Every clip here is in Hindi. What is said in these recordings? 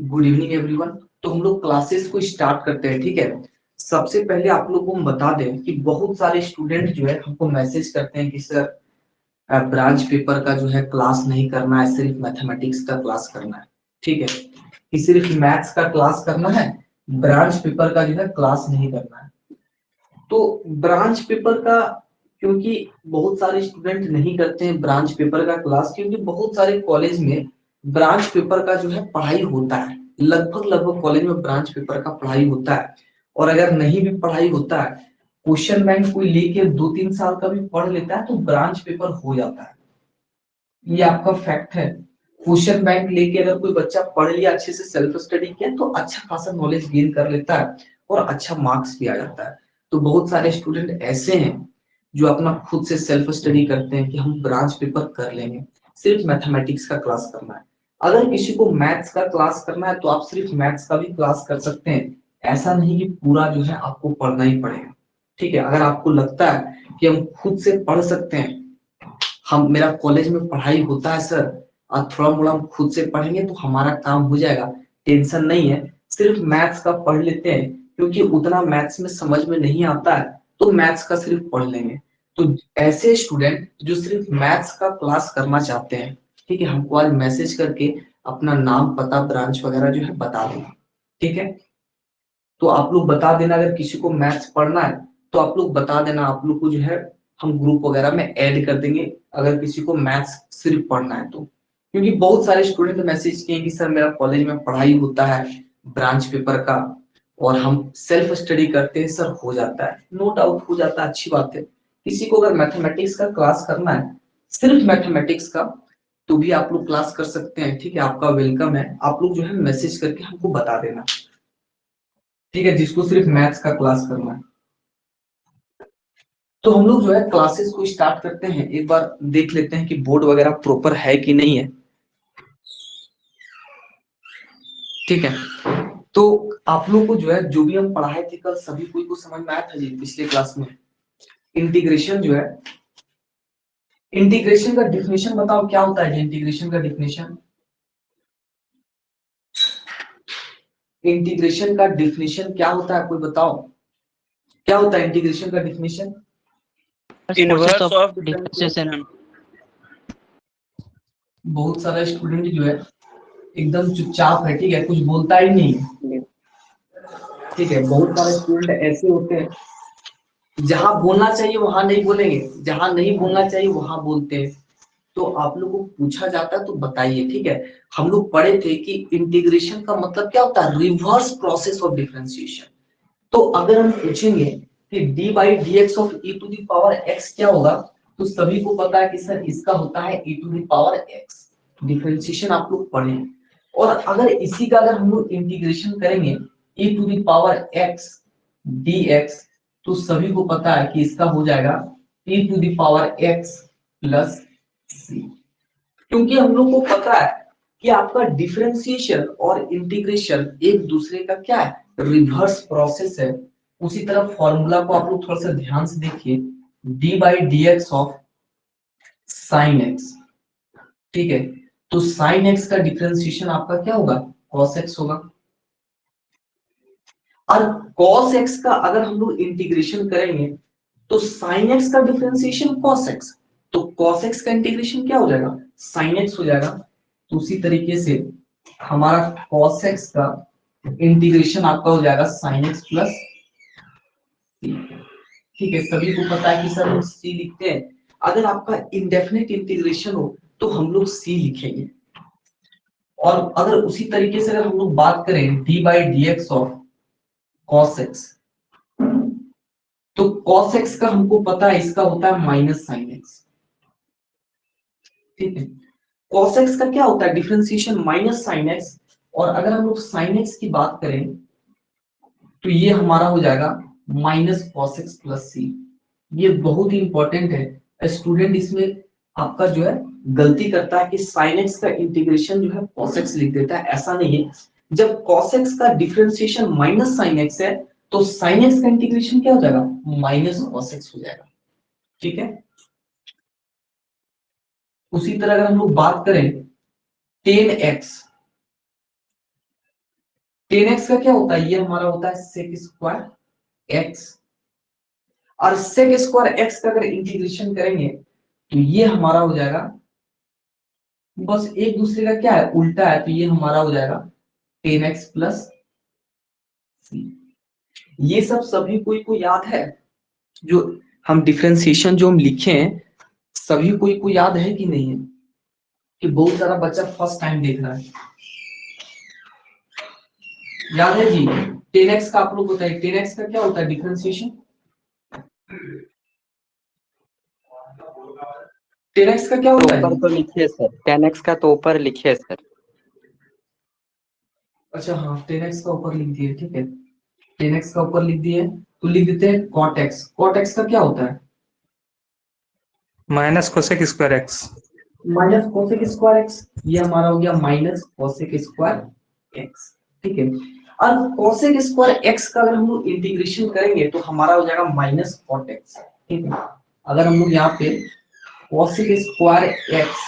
Good evening everyone. तो हम लोग क्लासेस को स्टार्ट करते हैं, ठीक है। सबसे पहले आप लोग को हम बता दें कि बहुत सारे स्टूडेंट जो है हमको मैसेज करते हैं कि सर ब्रांच पेपर का जो है क्लास नहीं करना है, सिर्फ मैथमेटिक्स का क्लास करना है, ठीक है। कि सिर्फ मैथ्स का क्लास करना है, ब्रांच पेपर का जो है क्लास नहीं करना है। तो ब्रांच पेपर का क्योंकि बहुत सारे स्टूडेंट नहीं करते हैं ब्रांच पेपर का क्लास, क्योंकि बहुत सारे कॉलेज में ब्रांच पेपर का जो है पढ़ाई होता है। लगभग लगभग कॉलेज में ब्रांच पेपर का पढ़ाई होता है। और अगर नहीं भी पढ़ाई होता है, क्वेश्चन बैंक कोई लेके 2-3 साल का भी पढ़ लेता है तो ब्रांच पेपर हो जाता है। ये आपका फैक्ट है। क्वेश्चन बैंक लेके अगर कोई बच्चा पढ़ लिया, अच्छे से सेल्फ स्टडी किया, तो अच्छा खासा नॉलेज गेन कर लेता है और अच्छा मार्क्स भी आ जाता है। तो बहुत सारे स्टूडेंट ऐसे हैं जो अपना खुद से सेल्फ स्टडी करते हैं कि हम ब्रांच पेपर कर लेंगे, सिर्फ मैथमेटिक्स का क्लास करना है। अगर किसी को मैथ्स का क्लास करना है तो आप सिर्फ मैथ्स का भी क्लास कर सकते हैं। ऐसा नहीं कि पूरा जो है आपको पढ़ना ही पड़ेगा, ठीक है। अगर आपको लगता है कि हम खुद से पढ़ सकते हैं, हम मेरा कॉलेज में पढ़ाई होता है सर, और थोड़ा मोड़ा हम खुद से पढ़ेंगे तो हमारा काम हो जाएगा, टेंशन नहीं है, सिर्फ मैथ्स का पढ़ लेते हैं, क्योंकि उतना मैथ्स में समझ में नहीं आता है, तो मैथ्स का सिर्फ पढ़ लेंगे। तो ऐसे स्टूडेंट जो सिर्फ मैथ्स का क्लास करना चाहते हैं, ठीक है, हमको आज मैसेज करके अपना नाम पता ब्रांच वगैरह जो है बता देना, ठीक है। तो आप लोग बता देना, अगर किसी को मैथ्स पढ़ना है तो आप लोग बता देना, आप लोग को जो है हम ग्रुप वगैरह में ऐड कर देंगे, अगर किसी को मैथ्स सिर्फ पढ़ना है तो। क्योंकि बहुत सारे स्टूडेंट मैसेज किए कि सर मेरा कॉलेज में पढ़ाई होता है ब्रांच पेपर का, और हम सेल्फ स्टडी करते हैं सर, हो जाता है, नो डाउट हो जाता है, अच्छी बात है। किसी को अगर मैथमेटिक्स का क्लास करना है, सिर्फ मैथमेटिक्स का, तो भी आप लोग क्लास कर सकते हैं, ठीक है, आपका वेलकम है। आप लोग जो है मैसेज करके हमको बता देना, ठीक है, जिसको सिर्फ मैथ्स का क्लास करना है। तो हम लोग जो है क्लासेस को स्टार्ट करते हैं, एक बार देख लेते हैं कि बोर्ड वगैरह प्रॉपर है कि नहीं है, ठीक है। तो आप लोग को जो है जो भी हम पढ़ाए थे कल, सभी कोई को समझ में आया था जी पिछले क्लास में? इंटीग्रेशन जो है, इंटीग्रेशन का डिफिनेशन बताओ क्या होता है जी? इंटीग्रेशन का डिफिनेशन, इंटीग्रेशन का डिफिनेशन क्या होता है, कोई बताओ क्या होता है इंटीग्रेशन का definition? Process inverse of of differentiation. बहुत सारा स्टूडेंट जो है एकदम चुपचाप है, ठीक है, कुछ बोलता ही नहीं है, ठीक है। बहुत सारे स्टूडेंट ऐसे होते हैं जहां बोलना चाहिए वहां नहीं बोलेंगे, जहां नहीं बोलना चाहिए वहां बोलते हैं। तो आप लोगों को पूछा जाता है तो बताइए, ठीक है। हम लोग पढ़े थे कि इंटीग्रेशन का मतलब क्या होता है, रिवर्स प्रोसेस ऑफ डिफरेंशिएशन। तो अगर हम पूछेंगे कि d by d x of e to the power x क्या होगा, तो सभी को पता है कि सर इसका होता है e to the power x. Differentiation आप लोग पढ़े। और अगर इसी का अगर हम लोग इंटीग्रेशन करेंगे e to the power x d x, तो सभी को पता है कि इसका हो जाएगा e to the power x plus C. क्योंकि हम लोग को पता है कि आपका डिफरेंशिएशन और इंटीग्रेशन एक दूसरे का क्या है, रिवर्स प्रोसेस है। उसी तरह फॉर्मूला को आप लोग थोड़ा सा ध्यान से देखिए, D by d x of sine x, ठीक है। तो साइन एक्स का डिफरेंशिएशन आपका क्या होगा, कॉस एक्स होगा। और cos x का अगर हम लोग इंटीग्रेशन करेंगे तो sin x का डिफरेंशिएशन cos x, तो cos x का इंटीग्रेशन क्या हो जाएगा, sin x हो जाएगा। तो उसी तरीके से हमारा cos x का इंटीग्रेशन आपका हो जाएगा sin x प्लस c, ठीक है। सभी को पता है कि सर हम c लिखते हैं, अगर आपका इंडेफिनिट इंटीग्रेशन हो तो हम लोग c लिखेंगे। और अगर उसी तरीके से अगर हम लोग बात करें D by d x of cos x, तो cos x का हमको पता है इसका होता है माइनस साइन एक्स, ठीक है। cos x का क्या होता है डिफरेंशिएशन माइनस साइन एक्स। और अगर हम लोग साइन एक्स की बात करें तो ये हमारा हो जाएगा minus cos x plus c. ये बहुत ही इंपॉर्टेंट है, स्टूडेंट इसमें आपका जो है गलती करता है कि साइन एक्स का इंटीग्रेशन जो है cos x लिख देता है, ऐसा नहीं है। जब cos x का डिफरेंशिएशन माइनस साइन एक्स है तो साइन एक्स का इंटीग्रेशन क्या हो जाएगा, माइनस cos x हो जाएगा, ठीक है। उसी तरह अगर हम लोग बात करें टेन एक्स, 10x का क्या होता है, ये हमारा होता है sec स्क्वायर x, और sec स्क्वायर x का अगर इंटीग्रेशन करेंगे तो ये हमारा हो जाएगा, बस एक दूसरे का क्या है उल्टा है, तो ये हमारा हो जाएगा 10x प्लस c। ये सब सभी कोई को याद है, जो हम डिफरेंशिएशन जो हम लिखे हैं सभी कोई को याद है कि नहीं है, कि बहुत सारा बच्चा फर्स्ट टाइम देख रहा है, याद है जी? 10x का आप लोग बताइए, 10x का क्या होता है डिफरेंशिएशन? 10x का क्या होता है? ऊपर तो लिखिए सर, 10x का तो ऊपर लिखिए सर। अच्छा हाँ, 10x का ऊपर लिख दिए, ठीक है, 10x का ऊपर लिख दिए, तो लिख देते हैं cot x। cot x का क्या होता है? Minus cosec square x. Minus cosec square x, ये हमारा हो गया माइनस कोसेक स्क्वायर एक्स, ठीक है। अब कोसेक स्क्वायर एक्स का अगर हम लोग इंटीग्रेशन करेंगे तो हमारा हो जाएगा माइनस कॉट एक्स, ठीक है। अगर हम लोग यहाँ पे कोसेक स्क्वायर एक्स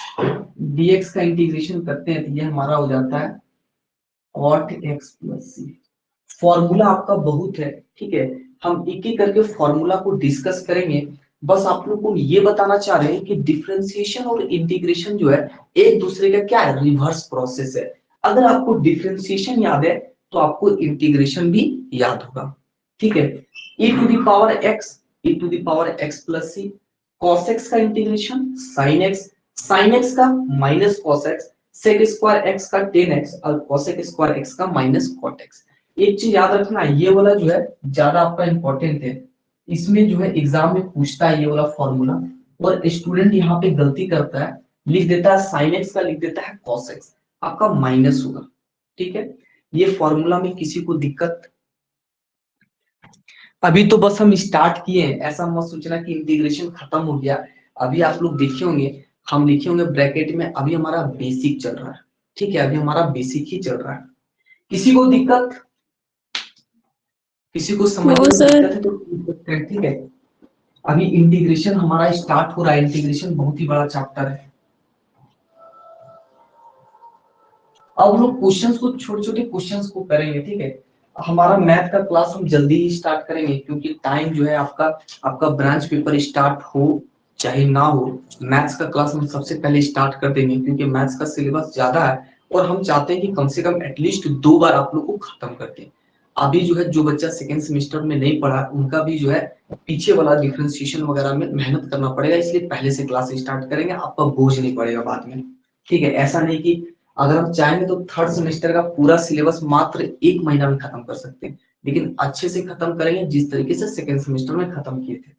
डीएक्स का इंटीग्रेशन करते हैं तो ये हमारा हो जाता है कॉट एक्स प्लस सी। फॉर्मूला आपका बहुत है, ठीक है, हम एक एक करके फॉर्मूला को डिस्कस करेंगे। बस आप लोग को ये बताना चाह रहे हैं कि डिफरेंशिएशन और इंटीग्रेशन जो है एक दूसरे का क्या है, रिवर्स प्रोसेस है। अगर आपको डिफरेंशिएशन याद है तो आपको इंटीग्रेशन भी याद होगा, ठीक है। e to the power x, e to the power x plus c, cos x का integration sin x, sin x का minus cos x, sec square x का tan x और cosec स्क्वायर x का माइनस cot x। एक चीज याद रखना, ये वाला जो है ज्यादा आपका इंपॉर्टेंट है, इसमें जो है एग्जाम में पूछता है ये वाला फॉर्मूला, और स्टूडेंट यहाँ पे गलती करता है, लिख देता है sin x का लिख देता है cos x, आपका माइनस होगा, ठीक है। ये फॉर्मूला में किसी को दिक्कत? अभी तो बस हम स्टार्ट किए हैं, ऐसा मत सोचना कि इंटीग्रेशन खत्म हो गया। अभी आप लोग देखे होंगे, हम लिखे होंगे ब्रैकेट में, अभी हमारा बेसिक चल रहा है, ठीक है, अभी हमारा बेसिक ही चल रहा है। किसी को दिक्कत, किसी को समझ में दिक्कत है तो पूछ सकते हैं, ठीक है। अभी इंटीग्रेशन हमारा स्टार्ट हो रहा है, इंटीग्रेशन बहुत ही बड़ा चैप्टर है। अब हम लोग क्वेश्चंस को, छोटे छोटे क्वेश्चंस को करेंगे, ठीक है। हमारा मैथ का क्लास हम जल्दी ही स्टार्ट करेंगे, क्योंकि टाइम जो है आपका ब्रांच पेपर स्टार्ट हो चाहे ना हो, मैथ्स का क्लास हम सबसे पहले स्टार्ट कर देंगे, क्योंकि मैथ्स का सिलेबस ज्यादा है और हम चाहते हैं कि कम से कम एटलीस्ट 2 बार आप लोग को खत्म कर दें। अभी जो है जो बच्चा सेकेंड सेमेस्टर में नहीं पढ़ा उनका भी जो है पीछे वाला डिफरेंशिएशन वगैरह में मेहनत करना पड़ेगा, इसलिए पहले से क्लास स्टार्ट करेंगे, आपका बोझ नहीं पड़ेगा बाद में, ठीक है। ऐसा नहीं कि अगर हम चाहेंगे तो थर्ड सेमेस्टर का पूरा सिलेबस मात्र 1 महीना में खत्म कर सकते हैं, लेकिन अच्छे से खत्म करेंगे जिस तरीके से सेकेंड सेमेस्टर में खत्म किए थे,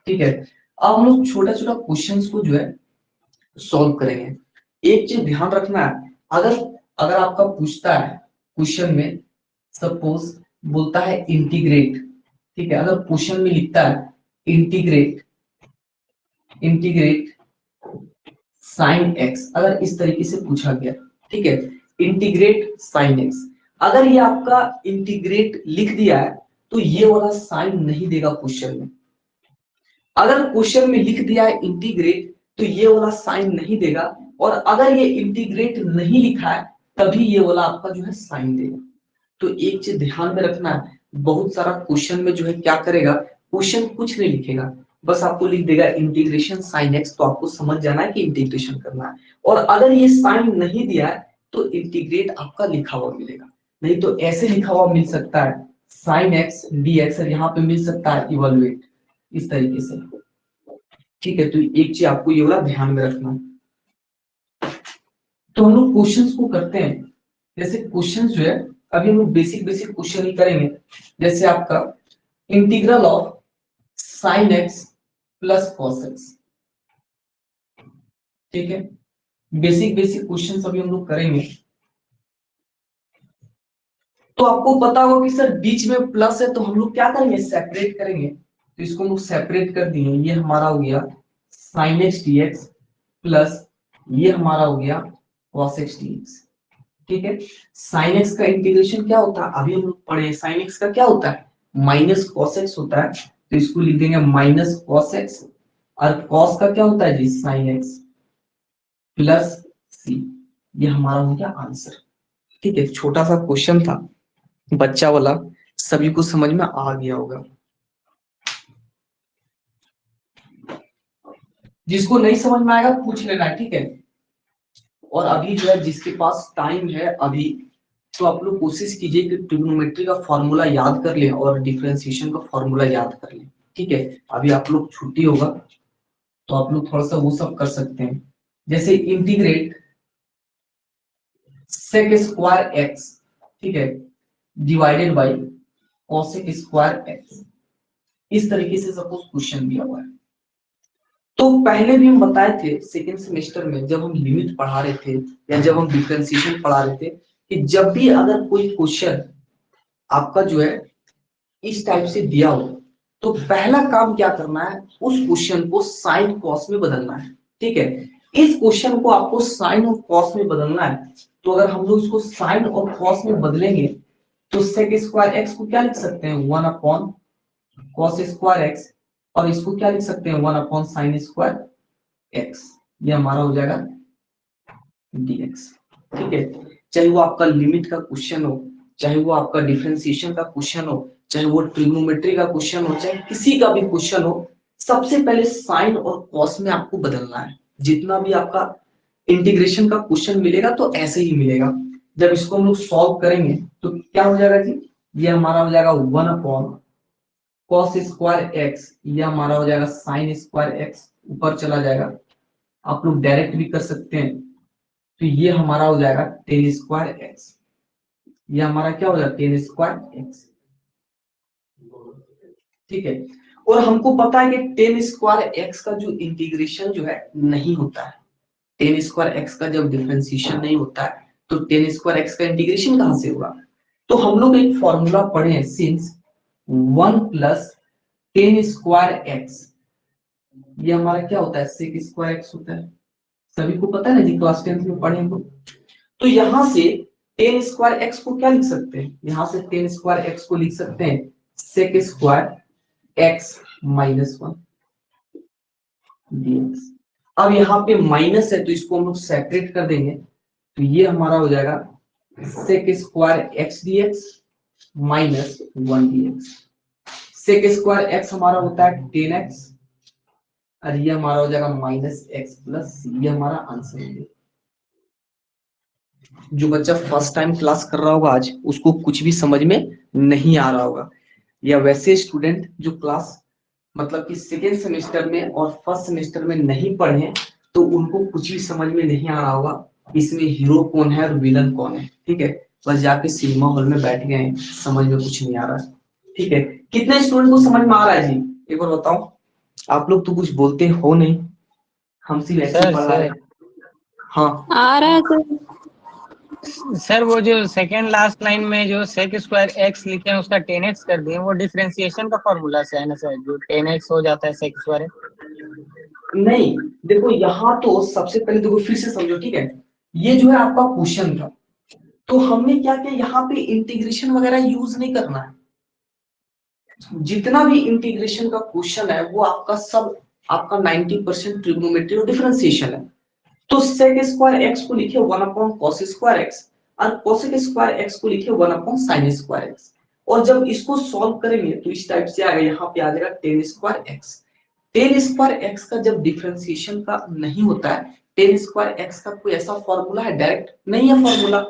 ठीक है। अब हम लोग छोटा छोटा क्वेश्चंस को जो है सॉल्व करेंगे। एक चीज ध्यान रखना है, अगर अगर आपका पूछता है क्वेश्चन में, सपोज बोलता है इंटीग्रेट, ठीक है, अगर क्वेश्चन में लिखता है इंटीग्रेट इंटीग्रेट साइन एक्स, अगर इस तरीके से पूछा गया, ठीक है, इंटीग्रेट साइन एक्स, अगर ये आपका इंटीग्रेट लिख दिया है तो ये वाला साइन नहीं देगा क्वेश्चन में। अगर क्वेश्चन में लिख दिया है इंटीग्रेट तो ये वाला साइन नहीं देगा, और अगर ये इंटीग्रेट नहीं लिखा है तभी ये वाला आपका जो है साइन देगा। तो एक चीज ध्यान में रखना है, बहुत सारा क्वेश्चन में जो है क्या करेगा, क्वेश्चन कुछ नहीं लिखेगा, बस आपको लिख देगा इंटीग्रेशन साइन एक्स, तो आपको समझ जाना है कि इंटीग्रेशन करना है। और अगर ये साइन नहीं दिया है तो इंटीग्रेट आपका लिखा हुआ मिलेगा, नहीं तो ऐसे लिखा हुआ मिल सकता है साइन एक्स डी एक्स, यहाँ पे मिल सकता है इवेलुएट, इस तरीके से, ठीक है। तो एक चीज आपको ये वाला ध्यान में रखना। तो हम लोग क्वेश्चंस को करते हैं, जैसे क्वेश्चन जो है अभी हम लोग बेसिक बेसिक क्वेश्चन ही करेंगे, जैसे आपका integral of sine x plus cos x, ठीक है, बेसिक बेसिक क्वेश्चन अभी हम लोग करेंगे। तो आपको पता होगा कि सर बीच में प्लस है तो हम लोग क्या करेंगे, सेपरेट करेंगे, तो इसको हम लोग सेपरेट कर दिए, ये हमारा हो गया sine x d x plus ये हमारा हो गया कॉस एक्स डी एक्स, ठीक है। साइन एक्स का इंटीग्रेशन क्या होता है, अभी हम लोग पढ़े, साइन एक्स का क्या होता है, माइनस कॉस एक्स होता है, तो इसको लिख देंगे माइनस कॉस एक्स, और कॉस का क्या होता है जी, साइन एक्स प्लस सी, ये हमारा हो गया आंसर, ठीक है। छोटा सा क्वेश्चन था, बच्चा वाला सभी को समझ में आ गया होगा। जिसको नहीं समझ में आएगा पूछ लेना है, ठीक है। और अभी जो है जिसके पास टाइम है अभी, तो आप लोग कोशिश कीजिए कि ट्रिग्नोमेट्री का फॉर्मूला याद कर लें और डिफरेंशिएशन का फॉर्मूला याद कर लें, ठीक है। अभी आप लोग छुट्टी होगा तो आप लोग थोड़ा सा वो सब कर सकते हैं, जैसे इंटीग्रेट सेक स्क्वायर एक्स, ठीक है, divided by cosec square x. इस तरीके से सपोज क्वेश्चन दिया हुआ है। तो पहले भी हम बताए थे सेकेंड सेमेस्टर में जब हम लिमिट पढ़ा रहे थे या जब हम डिफरेंशिएशन पढ़ा रहे थे कि जब भी अगर कोई क्वेश्चन आपका जो है इस टाइप से दिया हो तो पहला काम क्या करना है, उस क्वेश्चन को साइन कॉस में बदलना है, ठीक है। इस क्वेश्चन को आपको साइन और कॉस में बदलना है। तो अगर हम लोग इसको साइन और कॉस में बदलेंगे तो सेक स्क्वायर एक्स को क्या लिख सकते हैं, 1 अपॉन कॉस स्क्वायर एक्स, और इसको क्या लिख सकते हैं, 1 अपॉन साइन स्क्वायर एक्स। ये हमारा हो जाएगा dx, ठीक है। चाहे वो आपका लिमिट का क्वेश्चन हो, चाहे वो आपका डिफरेंशिएशन का क्वेश्चन हो, चाहे वो ट्रिग्नोमेट्री का क्वेश्चन हो, चाहे किसी का भी क्वेश्चन हो, सबसे पहले साइन और कॉस में आपको बदलना है। जितना भी आपका इंटीग्रेशन का क्वेश्चन मिलेगा तो ऐसे ही मिलेगा। जब इसको हम लोग सॉल्व करेंगे तो क्या हो जाएगा जी, ये हमारा हो जाएगा 1 अपॉन कॉस स्क्वायर एक्स, ये हमारा हो जाएगा साइन स्क्वायर एक्स, ऊपर चला जाएगा। आप लोग डायरेक्ट भी कर सकते हैं, तो ये हमारा हो जाएगा टेन स्क्वायर एक्स, ये हमारा क्या हो जाएगा टेन स्क्वायर एक्स, ठीक है। और हमको पता है कि टेन स्क्वायर एक्स का जो इंटीग्रेशन जो है नहीं होता है, टेन स्क्वायर एक्स का जब डिफरेंशिएशन नहीं होता है तो टेन स्क्वायर एक्स का इंटीग्रेशन कहां से होगा। तो हम लोग एक फॉर्मूला पढ़े हैं, since 1 plus tan square x, ये हमारा क्या होता है सेक स्क्वायर एक्स होता है। सभी को पता है ना जी, क्लास 10th में पढ़े हैं। तो यहां से टेन स्क्वायर एक्स को क्या लिख सकते हैं, यहां से टेन स्क्वायर एक्स को लिख सकते हैं sec square x minus 1 dx। अब यहाँ पे माइनस है तो इसको हम लोग सेपरेट कर देंगे, तो ये हमारा हो जाएगा sec square x dx minus 1 dx। Sec square x हमारा होता है 10x और ये हमारा हो जाएगा माइनस एक्स प्लस सी, ये हमारा आंसर है। जो बच्चा फर्स्ट टाइम क्लास कर रहा होगा आज, उसको कुछ भी समझ में नहीं आ रहा होगा, या वैसे स्टूडेंट जो क्लास मतलब कि सेकेंड सेमेस्टर में और फर्स्ट सेमेस्टर में नहीं पढ़े तो उनको कुछ भी समझ में नहीं आ रहा होगा इसमें हीरो कौन है और विलन कौन है, ठीक है। बस जाके सिनेमा हॉल में बैठ गए हैं, समझ में कुछ नहीं आ रहा, ठीक है। कितने स्टूडेंट को समझ में आ रहा है जी, एक बार बताओ। आप लोग तो कुछ बोलते हो नहीं, हम सिर्फ ऐसे ही पढ़ा रहे हैं। हाँ आ रहा है सर। सर वो जो सेकेंड लास्ट लाइन में जो सेक स्क्वायर एक्स लिखे हैं उसका 10x कर दिए, वो डिफरेंशिएशन का फॉर्मूला से है ना सर, जो 10x हो जाता है सेक स्क्वायर। नहीं, देखो यहाँ तो सबसे पहले देखो फिर से समझो, ठीक है। ये जो है आपका क्वेश्चन था, तो हमने क्या किया, यहाँ पे इंटीग्रेशन वगैरह यूज नहीं करना है। जितना भी इंटीग्रेशन का क्वेश्चन है वो आपका सब आपका 90% ट्रिग्नोमेट्री और डिफरेंशिएशन है। तो सेक स्क्वायर एक्स को लिखे 1 अपॉन कॉस स्क्वायर एक्स और कोसेक स्क्वायर एक्स को लिखे 1 अपॉन साइन स्क्वायर एक्स। और जब इसको सॉल्व करेंगे तो इस टाइप से आएगा, यहाँ पे आ जाएगा ten square x. Ten square x का जब डिफरेंशिएशन का नहीं होता है, टेन स्क्वायर एक्स का कोई ऐसा फॉर्मूला है, डायरेक्ट नहीं है फॉर्मूला।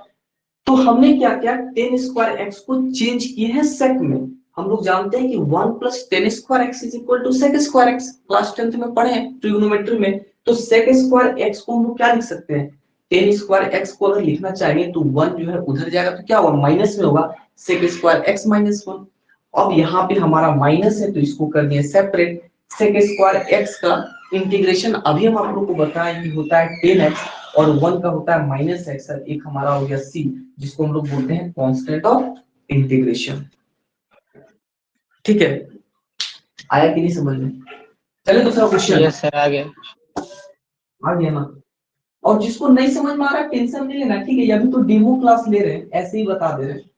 तो हमने क्या किया, टेन स्क्वायर एक्स को चेंज किए हैं सेक में। हम लोग जानते हैं कि 1 plus tan square x is equal to sec square x, class 10th में पढ़े हैं ट्रिग्नोमेट्री में। तो सेक स्क्वायर एक्स को हम लोग क्या लिख सकते हैं, टेन स्क्वायर एक्स को अगर लिखना चाहिए तो 1 जो है उधर जाएगा तो क्या होगा, माइनस में होगा, सेक स्क्वायर एक्स माइनस 1। अब यहाँ पे हमारा माइनस है तो इसको कर दिए सेपरेट। सेक स्क्वायर एक्स का इंटीग्रेशन अभी हम आप लोग को बताएं कि होता है 10x और 1 का होता है माइनस एक्स। एक हमारा हो गया c, जिसको हम लोग बोलते हैं कांस्टेंट ऑफ इंटीग्रेशन, ठीक है। आया कि नहीं समझ में। चलिए दूसरा क्वेश्चन। यस सर, आ गया। आ गया ना। और जिसको नहीं समझ में आ रहा टेंशन नहीं लेना, ठीक है। ये अभी तो डेमो क्लास ले रहे हैं, ऐसे ही बता दे रहे हैं।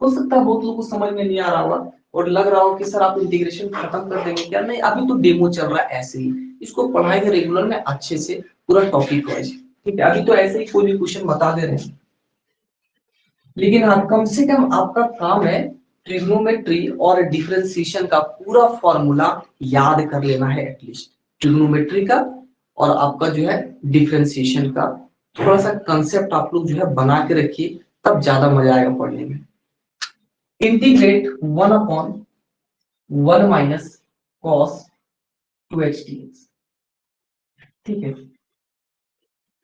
हो सकता है बहुत लोगों को समझ में नहीं आ रहा होगा और लग रहा हो कि सर आप इंटीग्रेशन खत्म कर देंगे क्या, नहीं अभी तो डेमो चल रहा है ऐसे ही। इसको पढ़ाएंगे रेगुलर में अच्छे से पूरा टॉपिक वाइज, ठीक है। अभी तो ऐसे ही कोई भी क्वेश्चन बता दे रहे हैं। लेकिन हाँ कम से कम आपका काम है ट्रिग्नोमेट्री और डिफरेंशिएशन का पूरा फॉर्मूला याद कर लेना है एटलीस्ट, ट्रिग्नोमेट्री का और आपका जो है डिफरेंशिएशन का थोड़ा सा कंसेप्ट आप लोग जो है बना के रखिए, तब ज्यादा मजा आएगा पढ़ने में। Integrate 1/1 minus cos 2x dx, ठीक है।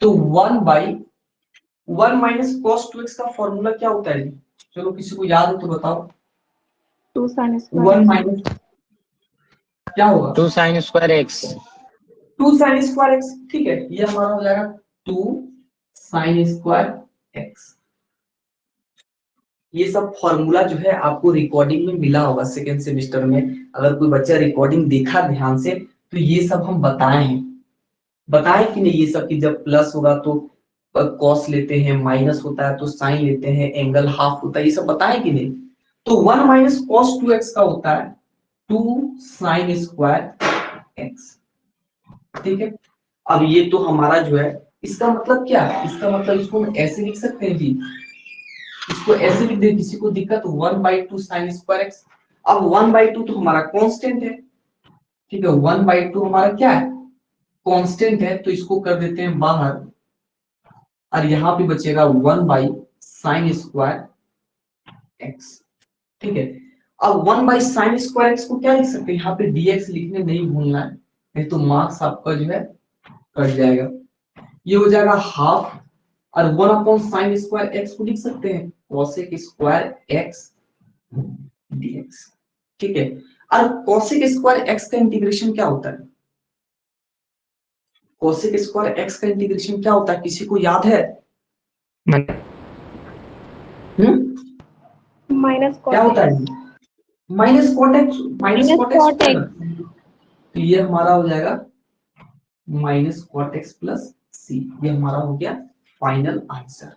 तो 1/1 माइनस कॉस 2x का फॉर्मूला क्या होता है? चलो किसी को याद है तो बताओ। 2 sin 1 square माइनस क्या होगा? 2 sin square x। 2 sin square x, ठीक है। ये हमारा हो जाएगा 2 sin स्क्वायर x। ये सब फॉर्मूला जो है आपको रिकॉर्डिंग में मिला होगा सेकेंड सेमेस्टर में। अगर कोई बच्चा रिकॉर्डिंग देखा ध्यान से तो ये सब हम बताए हैं, बताए कि नहीं ये सब, कि जब प्लस होगा तो कॉस लेते हैं, माइनस होता है तो साइन लेते हैं, एंगल हाफ होता है, ये सब बताए कि नहीं। तो 1 माइनस कॉस 2x का होता है 2 sin स्क्वायर x, ठीक है। अब ये तो हमारा जो है, इसका मतलब क्या है? इसका मतलब इसको हम ऐसे लिख सकते हैं जी, इसको ऐसे लिख दे, किसी को दिक्कत? 1/2 sin स्क्वायर x। अब 1/2 तो हमारा कांस्टेंट है, ठीक है। 1/2 हमारा क्या है? कांस्टेंट है, तो इसको कर देते हैं बाहर और यहाँ पे बचेगा 1 sin स्क्वायर x, ठीक है। अब 1 sin स्क्वायर x को क्या लिख सकते हैं? यहाँ पे dx लिखने नहीं भूलना है, नहीं तो मार्क्स आपका जो है कट जाएगा। ये हो जाएगा हाफ, और 1/sin स्क्वायर x को लिख सकते हैं cosec स्क्वायर x dx, ठीक है। और cosec स्क्वायर x का इंटीग्रेशन क्या होता है? cosec स्क्वायर x का इंटीग्रेशन क्या होता है, किसी को याद है? minus क्या cot होता x है? Minus cot x, minus minus cot cot x x, तो ये हमारा हो जाएगा minus cot x plus c. ये हमारा हो गया फाइनल आंसर।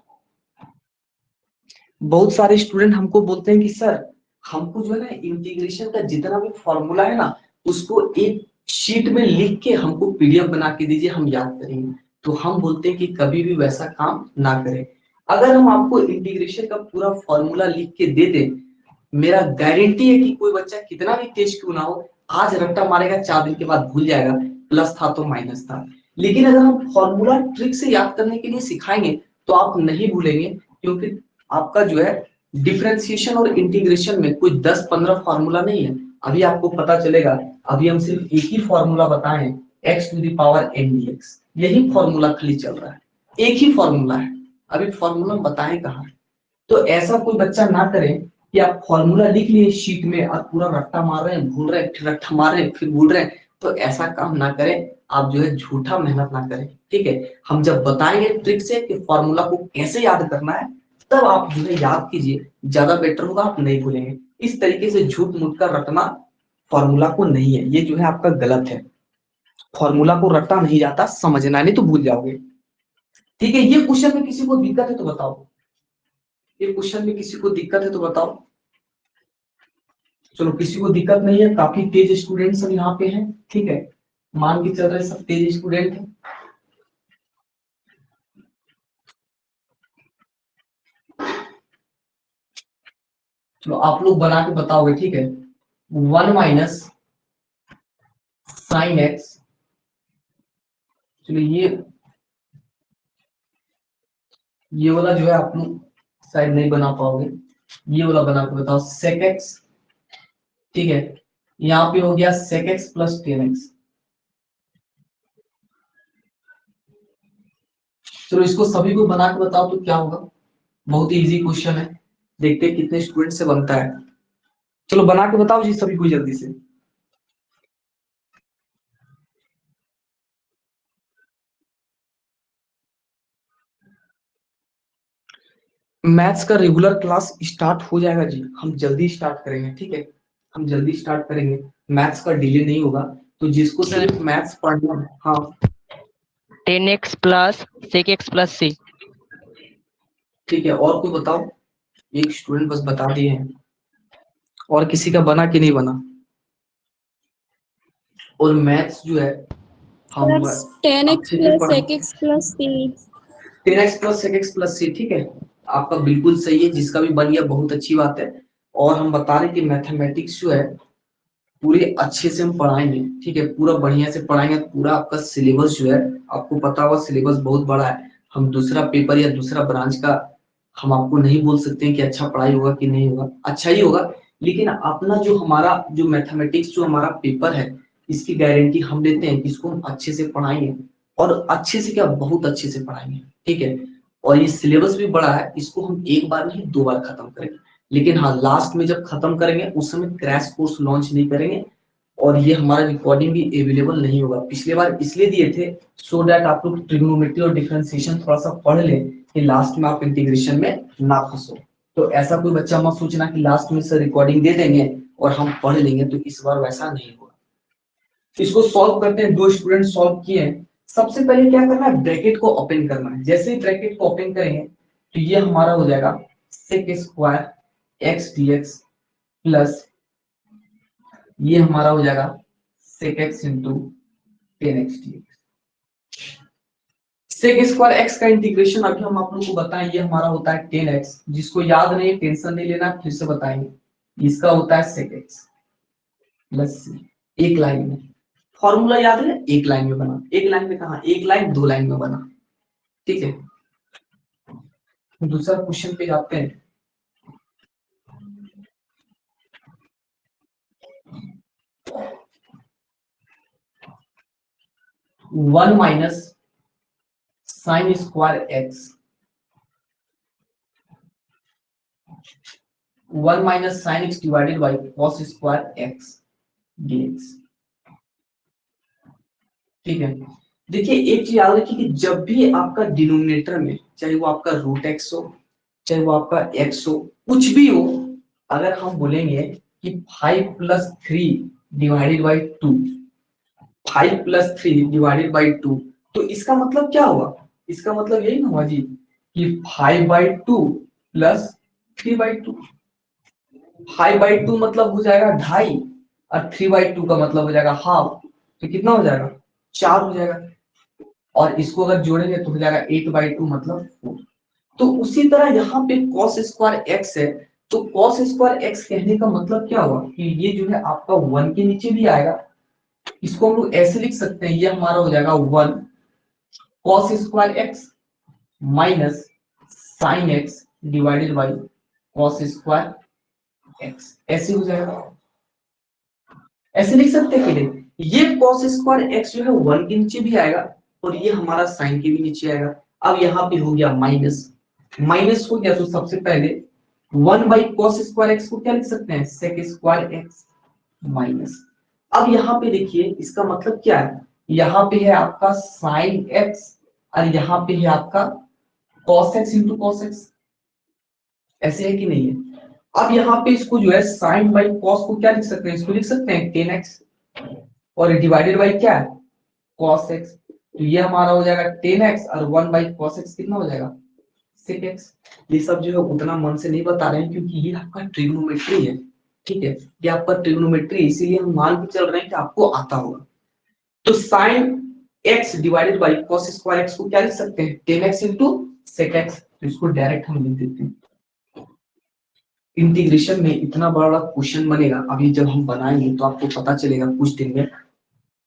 बहुत सारे स्टूडेंट हमको बोलते हैं कि सर हमको जो है ना इंटीग्रेशन का जितना भी फॉर्मूला है ना उसको एक शीट में लिख के हमको पीडीएफ बना के दीजिए, हम याद करेंगे। तो हम बोलते हैं कि कभी भी वैसा काम ना करें। अगर हम आपको इंटीग्रेशन का पूरा फॉर्मूला लिख के दे दें, मेरा गारंटी है कि कोई बच्चा कितना भी तेज क्यों ना हो, आज रट्टा मारेगा, 4 दिन के बाद भूल जाएगा, प्लस था तो माइनस था। लेकिन अगर हम फॉर्मूला ट्रिक से याद करने के लिए सिखाएंगे तो आप नहीं भूलेंगे, क्योंकि आपका जो है डिफरेंशिएशन और इंटीग्रेशन में कोई 10-15 फॉर्मूला नहीं है। अभी आपको पता चलेगा, अभी हम सिर्फ एक ही फॉर्मूला बताए हैं, x⁴n dx, यही फॉर्मूला खाली चल रहा है, एक ही फॉर्मूला है, अभी फॉर्मूला बताएं कहाँ। तो ऐसा कोई बच्चा ना करे कि आप फॉर्मूला लिख लिए शीट में और पूरा रट्टा मार रहे हैं, भूल रहे हैं, फिर रट्टा मार रहे हैं, फिर भूल रहे हैं। तो ऐसा काम ना करें, आप जो है झूठा मेहनत ना करें, ठीक है। हम जब बताएंगे ट्रिक से कि फॉर्मूला को कैसे याद करना है, तब आप जो है याद कीजिए, ज्यादा बेटर होगा, आप नहीं भूलेंगे। इस तरीके से झूठ मूठ का रटना फॉर्मूला को नहीं है, ये जो है आपका गलत है। फॉर्मूला को रटा नहीं जाता, समझना नहीं तो भूल जाओगे, ठीक है। ये क्वेश्चन में किसी को दिक्कत है तो बताओ, ये क्वेश्चन में किसी को दिक्कत है तो बताओ। चलो किसी को दिक्कत नहीं है, काफी तेज स्टूडेंट सब यहाँ पे हैं, ठीक है। मान के चल रहे सब तेज स्टूडेंट हैं। चलो आप लोग बना के बताओगे, ठीक है। 1 माइनस साइन एक्स, चलो ये वाला जो है आप लोग शायद नहीं बना पाओगे, ये वाला बना के बताओ। सेक एक्स, ठीक है। यहाँ पे हो गया सेक एक्स प्लस 10x। चलो इसको सभी को बना के बताओ तो क्या होगा। बहुत ही इजी क्वेश्चन है, देखते हैं कितने स्टूडेंट से बनता है। चलो बना के बताओ जी सभी को जल्दी से। मैथ्स का रेगुलर क्लास स्टार्ट हो जाएगा जी, हम जल्दी स्टार्ट करेंगे, ठीक है। हम जल्दी स्टार्ट करेंगे, मैथ्स का डिले नहीं होगा। तो जिसको सिर्फ मैथ्स पढ़ना है, हाँ 10x plus sec x plus c। ठीक है। और कोई बताओ, एक स्टूडेंट बस बता दिए हैं, और किसी का बना कि नहीं बना। और मैथ्स जो है हम plus 10x अच्छे से plus पढ़, sec x plus c 10x plus sec x plus c, ठीक है। आपका बिल्कुल सही है, जिसका भी बन गया बहुत अच्छी बात है। और हम बता रहे कि मैथमेटिक्स जो है पूरे अच्छे से हम पढ़ाएंगे, ठीक है, पूरा बढ़िया से पढ़ाएंगे। पूरा आपका सिलेबस जो है, आपको पता होगा सिलेबस बहुत बड़ा है। हम दूसरा पेपर या दूसरा ब्रांच का हम आपको नहीं बोल सकते हैं कि अच्छा पढ़ाई होगा कि नहीं होगा, अच्छा ही होगा, लेकिन अपना जो हमारा जो मैथमेटिक्स जो हमारा पेपर है, इसकी गारंटी हम लेते हैं कि इसको हम अच्छे से पढ़ाएंगे, और अच्छे से क्या, बहुत अच्छे से पढ़ाएंगे, ठीक है। और ये सिलेबस भी बड़ा है, इसको हम एक बार नहीं 2 बार खत्म करेंगे, लेकिन हाँ लास्ट में जब खत्म करेंगे उस समय क्रैश कोर्स लॉन्च नहीं करेंगे, और ये हमारा रिकॉर्डिंग भी अवेलेबल नहीं होगा। पिछले बार इसलिए दिए थे सो दैट आप लोग ट्रिग्नोमेट्री और डिफरेंशिएशन थोड़ा सा पढ़ लें कि लास्ट में आप इंटीग्रेशन में ना फंसो। तो ऐसा कोई बच्चा मत सोचना कि लास्ट में से रिकॉर्डिंग दे देंगे और हम पढ़ लेंगे, तो इस बार वैसा नहीं होगा। इसको सॉल्व करते हैं, 2 स्टूडेंट सॉल्व किए हैं। सबसे पहले क्या करना है, ब्रैकेट को ओपन करना है। जैसे ही ब्रैकेट को ओपन करेंगे तो ये हमारा हो जाएगा sec square x dx plus ये हमारा हो जाएगा sec x into 10x dx। sec square x का इंटीग्रेशन अभी हम आप लोग को बताएं, ये हमारा होता है 10x, जिसको याद नहीं टेंशन नहीं लेना, फिर से बताएंगे। इसका होता है sec x प्लस c, एक लाइन में। फॉर्मूला याद है, एक लाइन में बना, एक लाइन में कहा, एक लाइन 2 लाइन में बना, ठीक है। दूसरा क्वेश्चन पे जाते हैं। One minus sign square x, 1 minus sine x divided by cos square x dx, ठीक है। देखिए एक चीज याद रखिए कि जब भी आपका डिनोमिनेटर में, चाहे वो आपका रूट एक्स हो, चाहे वो आपका एक्स हो, कुछ भी हो, अगर हम बोलेंगे कि 5 plus 3 divided by 2, 5 plus 3 divided by 2, तो इसका मतलब क्या हुआ, इसका मतलब यही ना हुआ जी कि 5/2 प्लस 3/2। 5/2 मतलब हो जाएगा 2.5, और 3/2 का मतलब हो जाएगा हाफ, तो कितना हो जाएगा, 4 हो जाएगा। और इसको अगर जोड़ेंगे तो हो जाएगा 8/2 मतलब 4। तो उसी तरह यहाँ पे cos स्क्वायर एक्स है, तो cos स्क्वायर एक्स कहने का मतलब क्या हुआ कि ये जो है आपका 1 के नीचे भी आएगा। इसको हम लोग ऐसे लिख सकते हैं, ये हमारा हो जाएगा 1 cos square x minus sine x divided by cos square x, ऐसे हो जाएगा। ऐसे लिख सकते हैं कि नहीं, ये cos स्क्वायर एक्स जो है 1 के नीचे भी आएगा, और ये हमारा साइन के भी नीचे आएगा। अब यहाँ पे हो गया माइनस, माइनस हो गया तो सबसे पहले 1 बाई cos स्क्वायर एक्स को क्या लिख सकते हैं, sec स्क्वायर एक्स माइनस। अब यहाँ पे देखिए इसका मतलब क्या है, यहाँ पे है आपका साइन एक्स और यहाँ पे है आपका cos x into cos x, ऐसे है कि नहीं है। अब यहाँ पे इसको जो है साइन बाई कॉस को क्या लिख सकते हैं, इसको लिख सकते हैं 10x, और डिवाइडेड बाई क्या है cos x, तो ये हमारा हो जाएगा 10x, और 1 बाई cos x कितना हो जाएगा sec x। ये सब जो है उतना मन से नहीं बता रहे हैं क्योंकि ये आपका ट्रिग्नोमेट्री है, ठीक है, ये आपका ट्रिग्नोमेट्री, इसीलिए हम मान के चल रहे हैं कि आपको आता होगा। तो sine x divided by cos square x को क्या लिख सकते हैं 10x इंटू sec x, तो इसको डायरेक्ट हम लिख देते हैं। इंटीग्रेशन में इतना बड़ा क्वेश्चन बनेगा, अभी जब हम बनाएंगे तो आपको पता चलेगा कुछ दिन में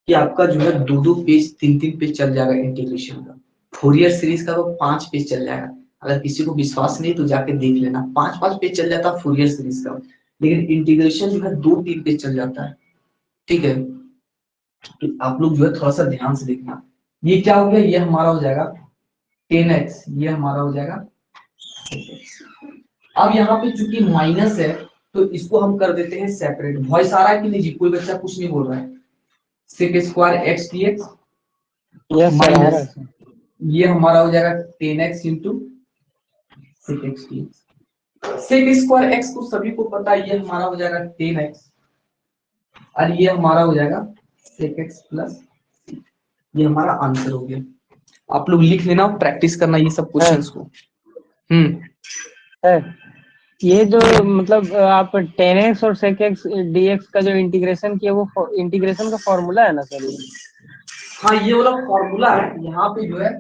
कि आपका जो है 2-2 पेज 3-3 पेज चल जाएगा इंटीग्रेशन का। फोरियर सीरीज का तो 5 पेज चल जाएगा, अगर किसी को विश्वास नहीं तो जाके देख लेना, 5-5 पेज चल जाता है फोरियर सीरीज का, लेकिन इंटीग्रेशन जो है 2-3 पेज चल जाता है, ठीक है। तो आप लोग जो है थोड़ा सा ध्यान से देखना। ये क्या हो गया, ये हमारा हो जाएगा 10x, ये हमारा हो जाएगा 6x। अब यहाँ पे चूंकि माइनस है तो इसको हम कर देते हैं सेपरेट। वॉइस आ रहा है कि नहीं जी, कोई बच्चा कुछ नहीं बोल रहा है। sec square x dx minus ये हमारा हो जाएगा 10x into sec x dx। sec square x को सभी को पता है, ये हमारा हो जाएगा 10x, और ये हमारा हो जाएगा sec x प्लस, ये हमारा आंसर हो गया। आप लोग लिख लेना, प्रैक्टिस करना ये सब क्वेश्चंस को। ये जो मतलब आप 10x और sec x dx का जो इंटीग्रेशन किया वो इंटीग्रेशन का फॉर्मूला है ना सर? हाँ ये वाला फॉर्मूला है, यहाँ पे जो है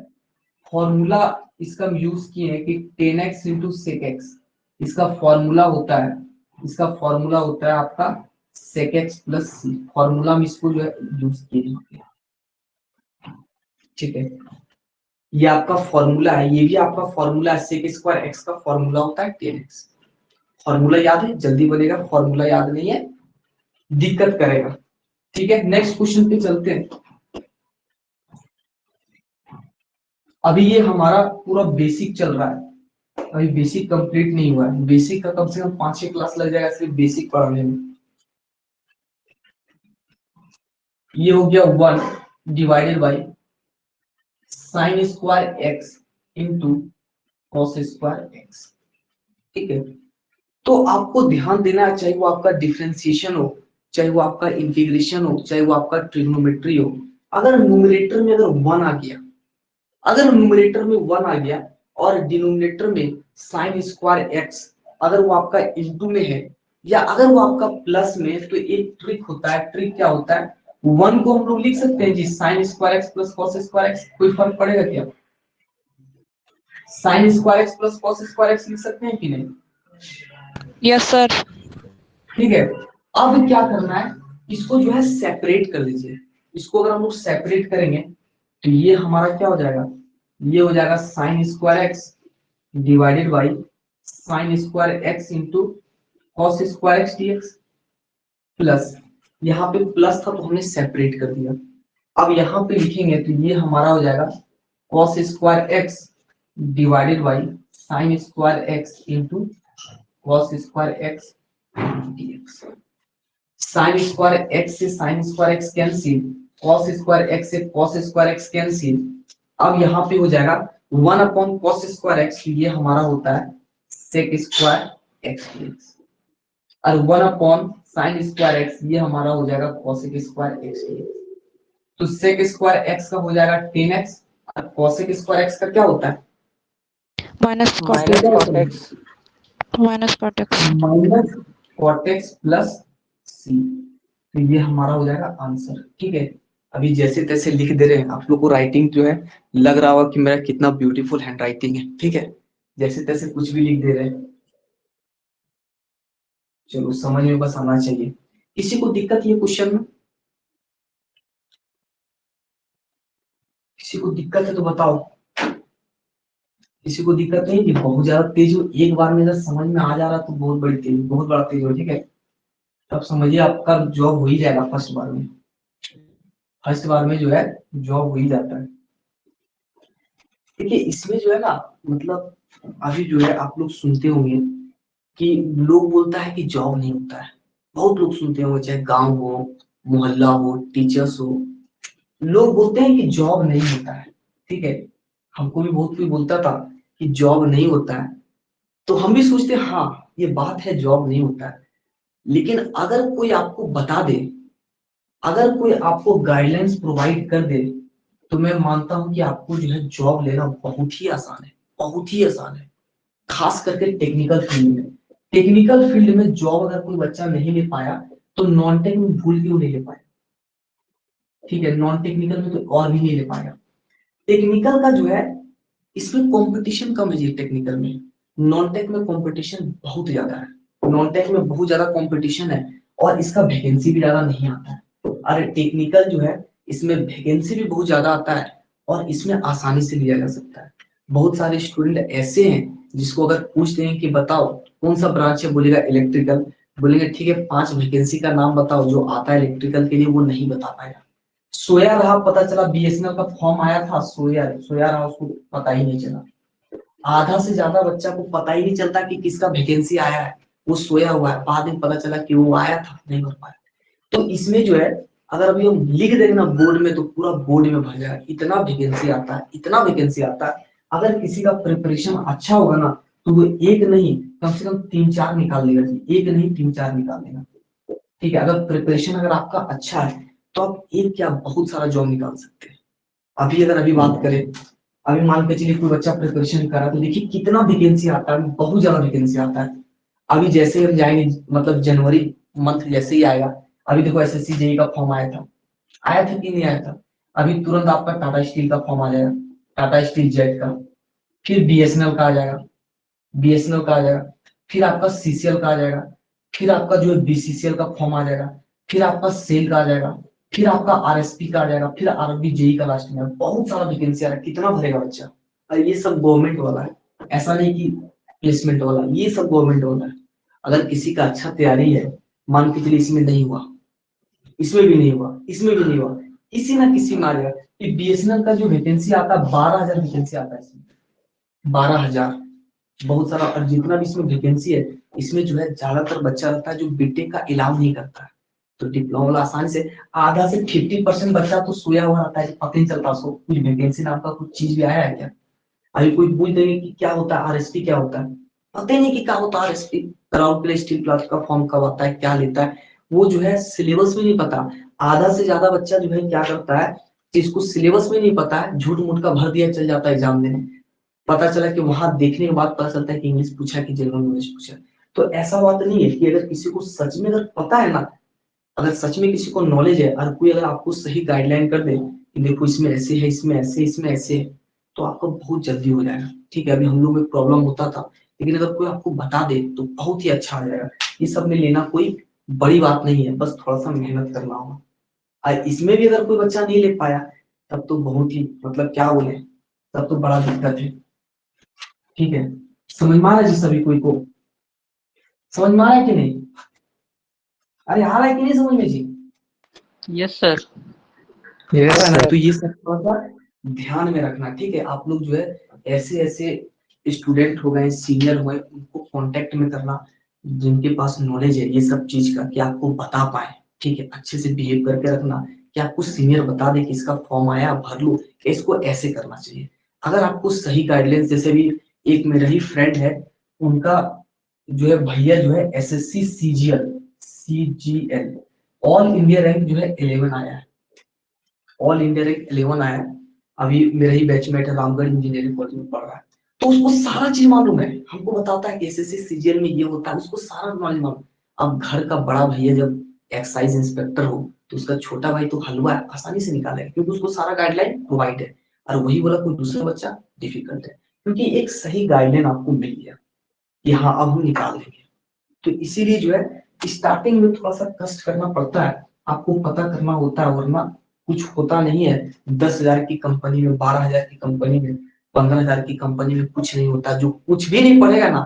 फॉर्मूला इसका हम यूज किए हैं कि 10x इंटू सेक एक्स, इसका फॉर्मूला होता है, आपका सेक एक्स प्लस सी, फॉर्मूला में इसको जो है यूज किए हैं। ठीक है, ये आपका फॉर्मूला है, ये भी आपका फॉर्मूला है, सेक स्क्वायर एक्स का फॉर्मूला होता है 10x। फॉर्मूला याद है, जल्दी बनेगा, फॉर्मूला याद नहीं है दिक्कत करेगा। ठीक है, नेक्स्ट क्वेश्चन पे चलते हैं। अभी ये हमारा पूरा बेसिक चल रहा है, अभी बेसिक कंप्लीट नहीं हुआ है, बेसिक का कम से कम 5-6 क्लास लग जाएगा सिर्फ बेसिक पढ़ने में। ये हो गया 1 divided by sine square x into cos square x. ठीक है, तो आपको ध्यान देना है, चाहे वो आपका डिफरेंशिएशन हो, चाहे वो आपका इंटीग्रेशन हो, चाहे वो आपका ट्रिग्नोमेट्री हो, अगर न्यूमरेटर में अगर 1 आ गया, अगर न्यूमरेटर में 1 आ गया और डिनोमिनेटर में साइन स्क्वायर एक्स अगर वो आपका इंटू में है या अगर वो आपका प्लस में है, तो एक ट्रिक होता है। ट्रिक क्या होता है? 1 को हम लोग लिख सकते हैं जी sine square x plus cos square x, कोई फर्क पड़ेगा क्या? Sine square x plus cos square x लिख सकते हैं कि नहीं? Yes sir. ठीक है, अब क्या करना है, इसको जो है सेपरेट कर लीजिए। इसको अगर हम लोग सेपरेट करेंगे तो ये हमारा क्या हो जाएगा, ये हो जाएगा sine square x divided by sine square x into cos square x dx, plus यहाँ पे प्लस था तो हमने सेपरेट कर दिया। अब यहाँ पे लिखेंगे तो ये हमारा हो जाएगा cos square x divided by sine square x into cos square x dx. Sine square x से sine square x cancel, cos square x से कॉस स्क्वायर एक्स कैंसिल। अब यहाँ पे हो जाएगा 1 अपॉन कॉस स्क्वायर एक्स, ये हमारा होता है सेक स्क्वायर एक्स डीएक्स, और 1 अपॉन साइन स्क्वायर एक्स ये हमारा हो जाएगा कॉसेक स्क्वायर एक्स डीएक्स। तो सेक स्क्वायर एक्स का हो जाएगा 10x और कॉसेक स्क्वायर एक्स का क्या होता है? Minus minus cot x. Minus cot x. Minus cot x plus C, तो ये हमारा हो जाएगा आंसर। ठीक है, अभी जैसे तैसे लिख दे रहे हैं, आप लोग को राइटिंग जो है लग रहा होगा कि मेरा कितना ब्यूटीफुल हैंड राइटिंग है। ठीक है, जैसे तैसे कुछ भी लिख दे रहे हैं, चलो समझ में बस आना चाहिए। किसी को दिक्कत ये क्वेश्चन में? किसी को दिक्कत है तो बताओ। किसी को दिक्कत नहीं कि बहुत ज्यादा तेज हो, एक बार में अगर समझ में आ जा रहा तो बहुत बड़ी तेज, बहुत बड़ा तेज हो। ठीक है, तब समझिए आपका जॉब हो ही जाएगा फर्स्ट बार में, फर्स्ट बार में जो है जॉब हो ही जाता है। देखिए इसमें जो है ना, मतलब अभी जो है आप लोग सुनते होंगे कि लोग बोलता है कि जॉब नहीं होता है, बहुत लोग सुनते होंगे, चाहे गांव हो, मोहल्ला हो, टीचर्स हो, लोग बोलते हैं कि जॉब नहीं होता है। ठीक है, हमको भी बहुत कोई बोलता था कि जॉब नहीं होता है, तो हम भी सोचते हैं हाँ ये बात है, जॉब नहीं होता है। लेकिन अगर कोई आपको बता दे, अगर कोई आपको गाइडलाइंस प्रोवाइड कर दे, तो मैं मानता हूं कि आपको जो है जॉब लेना बहुत ही आसान है, बहुत ही आसान है। खास करके टेक्निकल फील्ड में, टेक्निकल फील्ड में जॉब अगर कोई बच्चा नहीं ले पाया तो नॉन टेक में भूल क्यों नहीं ले पाया? ठीक है, नॉन टेक्निकल में तो और भी नहीं ले पाएगा। टेक्निकल का जो है इसमें कंपटीशन कम है जी, टेक्निकल में। नॉन टेक में कंपटीशन बहुत ज्यादा है, नॉन टेक में बहुत ज्यादा कंपटीशन है और इसका वैकेंसी भी ज्यादा नहीं आता है। और टेक्निकल जो है इसमें वैकेंसी भी बहुत ज्यादा आता है और इसमें आसानी से लिया जा सकता है। बहुत सारे स्टूडेंट ऐसे हैं जिसको अगर पूछते हैं कि बताओ कौन सा ब्रांच है, बोलेगा इलेक्ट्रिकल, बोलेंगे ठीक है 5 वैकेंसी का नाम बताओ जो आता है इलेक्ट्रिकल के लिए, वो नहीं बता पाएगा। सोया रहा, पता चला बीएसएनएल का फॉर्म आया था, सोया रहा, उसको पता ही नहीं चला। आधा से ज्यादा बच्चा को पता ही नहीं चलता कि किसका वैकेंसी आया है, वो सोया हुआ है, बाद में पता चला कि वो आया था, नहीं भर पाया। तो इसमें जो है अगर अभी हम लिख देंगे ना बोर्ड में तो पूरा बोर्ड में भर जाएगा, इतना वैकेंसी आता है, इतना वैकेंसी आता है। अगर किसी का प्रिपरेशन अच्छा होगा ना तो वो एक नहीं कम से कम 3-4 निकाल लेगा जी, एक नहीं 3-4 निकाल लेगा। ठीक है, अगर प्रिपरेशन अगर आपका अच्छा है तो आप एक क्या बहुत सारा जॉब निकाल सकते हैं। अभी बात करें, अभी मान के चलिए कोई बच्चा प्रिपरेशन कर रहा है तो देखिए कितना वैकेंसी आता है, बहुत ज्यादा वैकेंसी आता है। अभी जैसे हम जाएंगे, मतलब जनवरी मंथ जैसे ही आएगा, अभी देखो एसएससी जेई का फॉर्म आया था कि नहीं आया था? अभी तुरंत आपका टाटा स्टील का फॉर्म आ जाएगा, टाटा स्टील जेट का। फिर बीएसएनएल का आ जाएगा, बीएसएनएल का आ जाएगा, फिर आपका सीसीएल का आ जाएगा, फिर आपका जो है बीसीसीएल का फॉर्म आ जाएगा, फिर आपका सेल का आ जाएगा, फिर आपका आरएसपी का आ जाएगा, फिर आरबी जेई का लास्ट में। बहुत सारा वैकेंसी आ रहा है, कितना भरेगा बच्चा। और ये सब गवर्नमेंट वाला है, ऐसा नहीं कि प्लेसमेंट वाला, ये सब गवर्नमेंट वाला है। अगर किसी का अच्छा तैयारी है, मान के चलिए इसमें नहीं हुआ, इसमें भी नहीं हुआ, इसमें भी नहीं हुआ, किसी ना किसी में आ जाएगा। बीएसएनएल का जो वैकेंसी आता है 12,000 वैकेंसी आता है इसमें, 12,000 बहुत सारा। और जितना भी इसमें वैकेंसी है, इसमें जो है ज्यादातर बच्चा रहता है जो बीटेक का अलाउ नहीं करता है, तो डिप्लोमा वाला आसानी से आधा से 50% बच्चा तो सोया हुआ रहता है, पता नहीं चलता उसको कुछ वैकेंसी नाम का कुछ चीज भी आया है क्या। अभी कोई पूछ देंगे कि क्या होता है आरएसपी, क्या होता है, पता ही नहीं कि क्या होता है RSP, crowd play steel plant का फॉर्म कब आता है, क्या लेता है, वो जो है सिलेबस में नहीं पता। आधा से ज्यादा बच्चा जो है क्या करता है, जिसको सिलेबस में नहीं पता है, झूठ मूठ का भर दिया, चल जाता है एग्जाम देने। पता चला कि वहां देखने के बाद पता चलता है कि इंग्लिश पूछा कि जनरल नॉलेज पूछा। तो ऐसा बात नहीं है कि अगर किसी को सच में अगर पता है ना, अगर सच में किसी को नॉलेज है और कोई अगर आपको सही गाइडलाइन कर दे कि देखो इसमें ऐसे है, इसमें ऐसे, इसमें ऐसे है, तो आपको बहुत जल्दी हो जाएगा। ठीक है, अभी हम लोग में प्रॉब्लम होता था, लेकिन अगर कोई आपको बता दे तो बहुत ही अच्छा आ जाएगा। ये सब में लेना कोई बड़ी बात नहीं है, बस थोड़ा सा मेहनत करना होगा। और इसमें भी अगर कोई बच्चा नहीं ले पाया, तब तो बहुत ही मतलब क्या बोले, तब तो बड़ा दिक्कत है। ठीक है, समझ में आ रहा है जी सभी कोई को, समझ में आ रहा है कि नहीं, अरे आ रहा है कि नहीं समझ में जी। Yes sir. है ना, तो ये सब थोड़ा सा ध्यान में रखना। ठीक है, आप लोग जो है ऐसे ऐसे स्टूडेंट हो गए, सीनियर हुए, उनको कांटेक्ट में करना जिनके पास नॉलेज है ये सब चीज का, कि आपको बता पाए। ठीक है, अच्छे से बिहेव करके रखना कि आपको सीनियर बता दे कि इसका फॉर्म आया, भर लो, इसको ऐसे करना चाहिए। अगर आपको सही गाइडलाइंस, जैसे भी एक मेरा ही फ्रेंड है, उनका जो है भैया जो है SSC CGL all India rank जो है 11 आया है, ऑल इंडिया रैंक 11 आया है। अभी मेरा ही बैचमेट है, रामगढ़ इंजीनियरिंग कॉलेज में पढ़ रहा है, तो उसको सारा चीज मालूम है, हमको बताता है कि एसएससी सीजीएल में ये होता है, उसको सारा नॉलेज मालूम। अब घर का बड़ा भैया जब एक्साइज इंस्पेक्टर हो, तो उसका छोटा भाई तो हलवा आसानी से निकालेगा, क्योंकि उसको सारा गाइडलाइन प्रोवाइड है। और वही बोला कोई दूसरा बच्चा डिफिकल्ट है, क्योंकि एक सही गाइडलाइन आपको मिल गया कि हाँ अब हम निकाल देंगे। तो इसीलिए जो है स्टार्टिंग में थोड़ा सा कष्ट करना पड़ता है, आपको पता करना होता है, वरना कुछ होता नहीं है। 10,000 की कंपनी में, 12,000 की कंपनी में, 15,000 की कंपनी में कुछ नहीं होता। जो कुछ भी नहीं पढ़ेगा ना,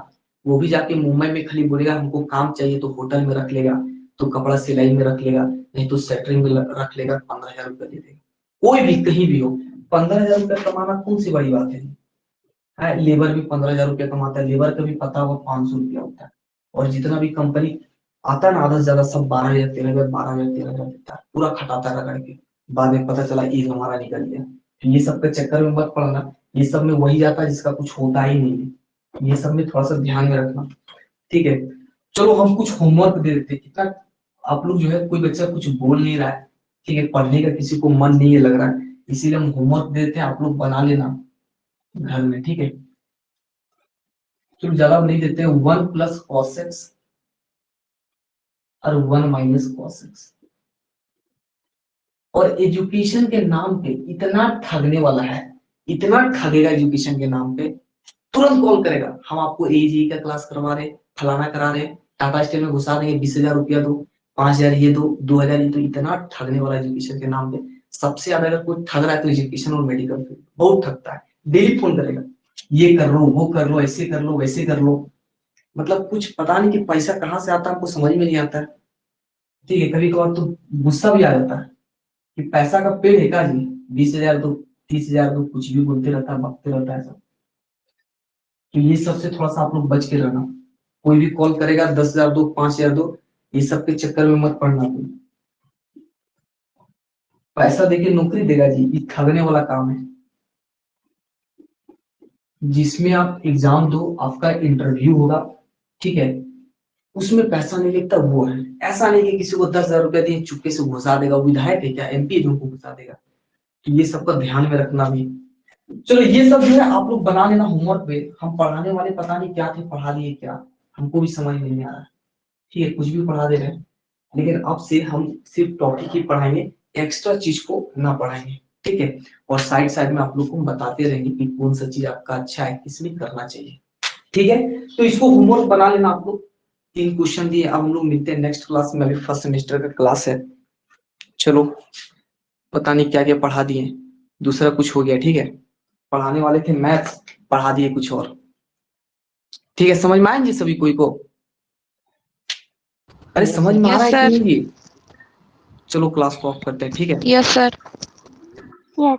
वो भी जाके मुंबई में खाली बोलेगा हमको काम चाहिए, तो होटल में रख लेगा, तो कपड़ा सिलाई में रख लेगा, नहीं तो सेटरिंग में रख लेगा, 15,000 रुपया दे देगा। कोई भी कहीं भी हो, 15,000 रुपया कमाना कौन सी बड़ी बात है। लेबर भी 15,000 रुपया कमाता है, लेबर का भी पता हुआ 500 रुपया होता है। और जितना भी कंपनी आता है ना, आधा से ज्यादा सब 12,000 13,000 12,000 13,000 देता है, पूरा खटाता है रगड़ के। बाद में पता चला ईद हमारा निकल गया। तो ये सब के चक्कर में मत पड़ना, ये सब में वही जाता है जिसका कुछ होता ही नहीं है। ये सब में थोड़ा सा ध्यान में रखना। ठीक है, चलो हम कुछ होमवर्क दे देते हैं। कितना आप लोग जो है, कोई बच्चा कुछ बोल नहीं रहा है, ठीक है, पढ़ने का किसी को मन नहीं है लग रहा है, इसीलिए हम होमवर्क दे देते हैं, आप लोग बना लेना घर में। ठीक है, चलो ज्यादा नहीं देते हैं। 1 प्लस कॉस एक्स और 1 माइनस कॉस एक्स। और एजुकेशन के नाम पे इतना ठगने वाला है, इतना ठगेगा एजुकेशन के नाम पे, तुरंत कॉल करेगा हम आपको एजी का क्लास करवा रहे, फलाना करा रहे, टाटा स्टील में घुसा देंगे, 20,000 रुपया दो, 5,000 ये दो, 2,000 ये दो। इतना ठगने वाला एजुकेशन के नाम पे। सबसे ज्यादा अगर कोई ठग रहा है तो एजुकेशन और मेडिकल फील्ड बहुत ठगता है। डेली फोन करेगा, ये कर लो, वो कर लो, ऐसे कर लो, वैसे कर लो। मतलब कुछ पता नहीं कि पैसा कहाँ से आता है, हमको समझ में नहीं आता है। ठीक है, कभी कभार तो गुस्सा भी आ जाता है कि पैसा का पेड़ है का जी, 20,000 दो, 30,000 दो, कुछ भी बोलते रहता है, बकते रहता है सब। तो ये सबसे थोड़ा सा आप लोग बच के रहना। कोई भी कॉल करेगा 10,000 दो, 5,000 दो, ये सब के चक्कर में मत पड़ना। कोई पैसा देके नौकरी देगा जी, ये ठगने वाला काम है। जिसमें आप एग्जाम दो, आपका इंटरव्यू होगा, ठीक है, उसमें पैसा नहीं लगता, वो है। ऐसा नहीं कि किसी को 10,000 रुपया दिए चुपके से घुसा देगा, विधायक है क्या, एमपी जो को घुसा देगा। तो ये सबका ध्यान में रखना भी। चलो ये सब जो है आप लोग बना लेना होमवर्क पे। हम पढ़ाने वाले पता नहीं क्या थे, पढ़ा लिए क्या, हमको भी समझ नहीं आ रहा। ठीक है, कुछ भी पढ़ा दे रहे हैं, लेकिन अब से हम सिर्फ टॉपिक ही पढ़ाएंगे, एक्स्ट्रा चीज को ना पढ़ाएंगे। ठीक है। और साइड साइड में आप लोग को बताते रहेंगे कि कौन सा चीज आपका अच्छा है, किसमें करना चाहिए, ठीक है। तो इसको होमवर्क बना लेना आप लोग। 3 क्वेश्चन दिए। अब हम लोग मिलते हैं नेक्स्ट क्लास में। अभी फर्स्ट सेमेस्टर का क्लास है। चलो, पता नहीं क्या क्या पढ़ा दिए, दूसरा कुछ हो गया, ठीक है। पढ़ाने वाले थे मैथ्स, पढ़ा दिए कुछ और, ठीक है। समझ में आएंगे सभी कोई को? अरे समझ में आ रहा है कि नहीं? चलो क्लास को ऑफ करते हैं, ठीक है। Yes sir. Yes.